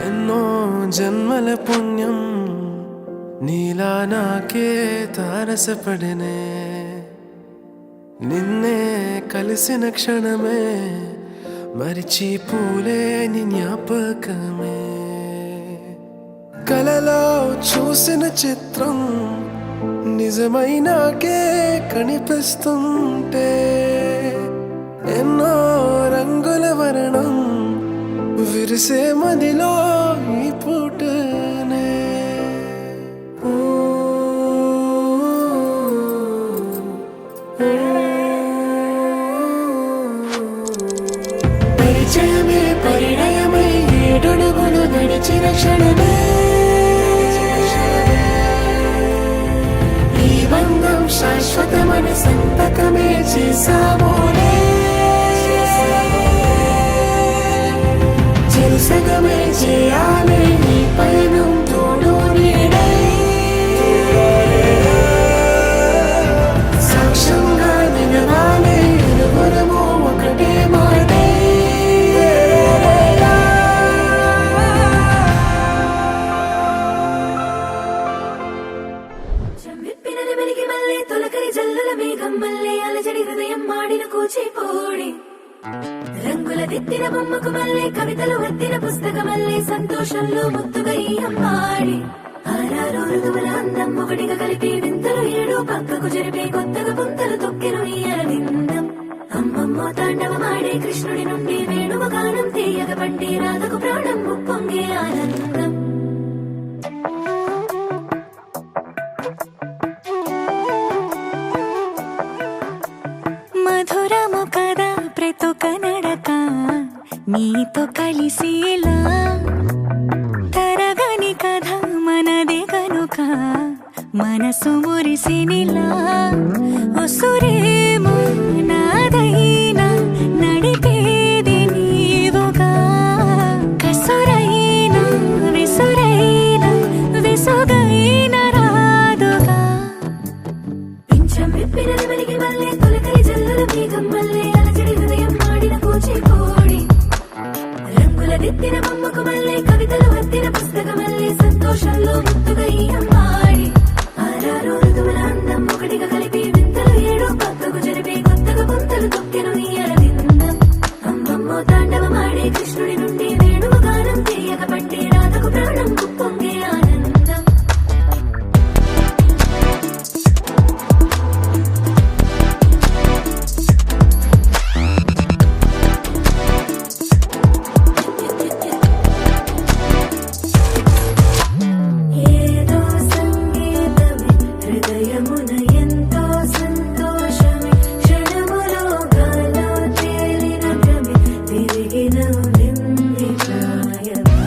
ఎన్నో జన్మల పుణ్యం నీలా నాకే తారసపడనే నిన్నే కలిసిన క్షణమే మరిచిపోలేని జ్ఞాపకమే కలలో చూసిన చిత్రం నిజమైనాకే కనిపిస్తుంటే ఎన్నో రంగుల వర్ణం విరిసే మదిలో ఈ పూటనే పరిచయమే పరిణయమై ఏడడుగులు నడిచిన క్షణమే ఈ బంధం శాశ్వతమని సంతకమే చేసామోనే చెరుసగమే చేయాలి ఈ పయనం తోడు నీడై సాక్ష్యంగా నిలవాలి ఇరువురము ఒకటే మాటై చెమ్మిప్పినది వెలిగి మళ్ళీ తొలకరి జల్లుల మేఘం మళ్ళీ అలజడి హృదయం మాడిన కూచిపోడి రంగుల దిద్దిన బొమ్మకు మళ్ళీ కవితలు వత్తిన పుస్తకమల్లే సంతోషంలో ముద్దుగా ఈ అమ్మాడి ఆరారు ఋతువుల అందం ఒకటిగా కలిపి వింతలు ఏడు పక్కకు జరిపే కొత్తగా పుంతలు తొక్కెను ఈ అరవిందం అమ్మమ్మో తాండవమాడే కృష్ణుడి నుండి వేణువ గానం తీయగ పండి రాధకు ప్రాణం ఉప్పొంగే ఆనందం మధురము కదా ప్రతి కన్నడక నీతో కలిసిలా తరగని కథ మనదే కనుక మనసు మురిసినిలా ఉసురేమో నాదైనా నడిపేది నీవుగా కసురైనా విసురైనా విసుగైన రాదుగా పింఛం విప్పినది వెలిగి మళ్ళీ తొలకరి జల్లుల మేఘం మళ్ళీ అలజడి హృదయం మాడిన కూచిపోడి రంగుల దిద్దిన బొమ్మకు మళ్ళీ కవితలు వత్తిన పుస్తకమల్లే సంతోషంలో ముద్దుగా ఈ అమ్మాడి ఆరారు ఋతువుల అందం ఒకటిగా కలిపి వింతలు ఏడు పక్కకు జరిపే కొత్తగా పుంతలు తొక్కెను ఈ అరవిందం అమ్మమ్మో తాండవమాడే కృష్ణుడి నుండి వేణువ గానం తీయక పట్టి రాధకు ప్రాణం ఉప్పొంగే ఆనందం ఏదో సంగీతమే హృదయమున ఎంతో సంతోషమే క్షణములో గాలో తేలిన భ్రమే తిరిగి నవ్వింది ప్రాయమే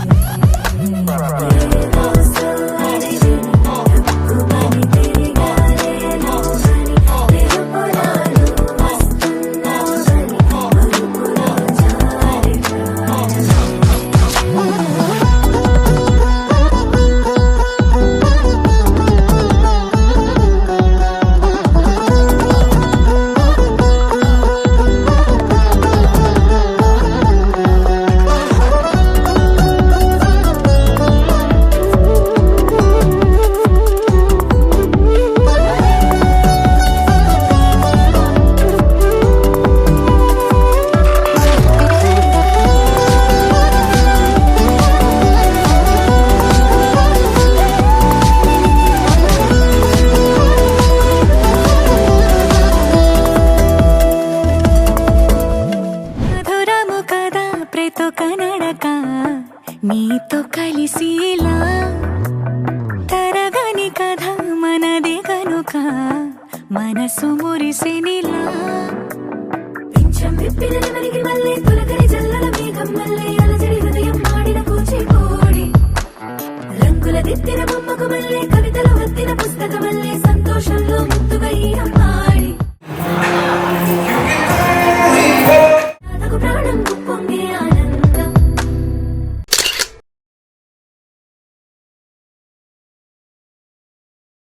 ఏదో సోడిని తక్కువని తిరిగాలేను అని తెలుపురాను వస్తున్నావని మరుపులో జారి ప్రాయమే మధురము కదా ప్రతి కన్నడక నీతో కలిసిలా తరగని కథ మనదే కనుక మనసు మురిసినిలా పింఛం విప్పినది వెలిగి మళ్ళీ తొలకరి జల్లుల మేఘం మళ్ళీ అలజడి హృదయం మాడిన కూచిపోడి రంగుల దిద్దిన బొమ్మకు మళ్ళీ కవితలు వత్తిన పుస్తకమల్లే సంతోషంలో